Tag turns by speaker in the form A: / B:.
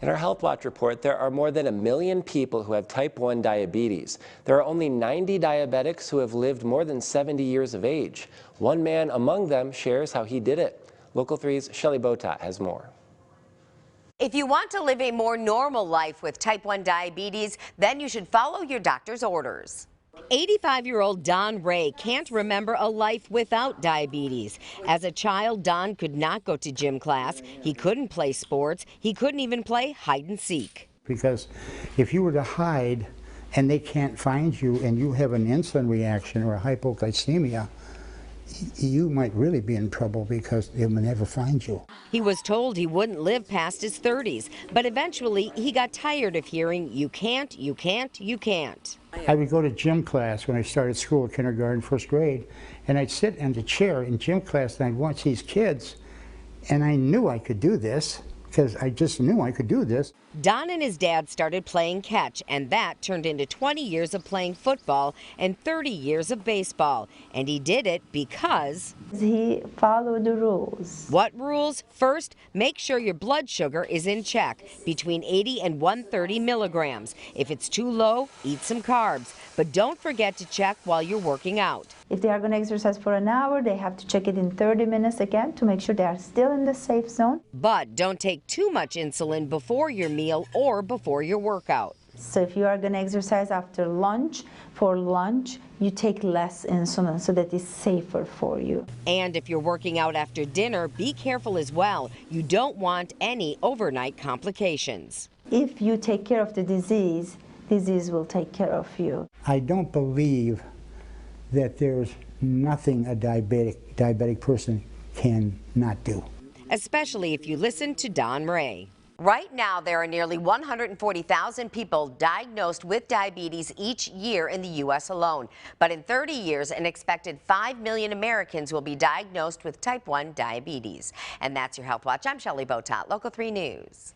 A: In our Health Watch report, there are more than 1 million people who have type 1 diabetes. There are only 90 diabetics who have lived more than 70 years of age. One man among them shares how he did it. Local 3's Shelley Botat has more.
B: If you want to live a more normal life with type 1 diabetes, then you should follow your doctor's orders. 85-year-old Don Ray can't remember a life without diabetes. As a child, Don could not go to gym class. He couldn't play sports. He couldn't even play hide and seek.
C: Because if you were to hide and they can't find you and you have an insulin reaction or a hypoglycemia, you might really be in trouble because they will never find you.
B: He was told he wouldn't live past his 30s, but eventually he got tired of hearing, "You can't, you can't, you can't."
C: I would go to gym class when I started school, kindergarten, first grade, and I'd sit in the chair in gym class and I'd watch these kids, and I knew I could do this because I just knew I could do this.
B: Don and his dad started playing catch, and that turned into 20 years of playing football and 30 years of baseball. And he did it because
D: he followed the rules.
B: What rules? First, make sure your blood sugar is in check, between 80 and 130 milligrams. If it's too low, eat some carbs. But don't forget to check while you're working out.
D: If they are going to exercise for an hour, they have to check it in 30 minutes again to make sure they are still in the safe zone.
B: But don't take too much insulin before your meal or before your workout.
D: So if you are going to exercise after lunch, for lunch, you take less insulin so that it's safer for you.
B: And if you're working out after dinner, be careful as well. You don't want any overnight complications.
D: If you take care of the disease will take care of you.
C: I don't believe that there's nothing a diabetic person can not do.
B: Especially if you listen to Don Ray. Right now, there are nearly 140,000 people diagnosed with diabetes each year in the U.S. alone. But in 30 years, an expected 5 million Americans will be diagnosed with type 1 diabetes. And that's your Health Watch. I'm Shelley Botat, Local 3 News.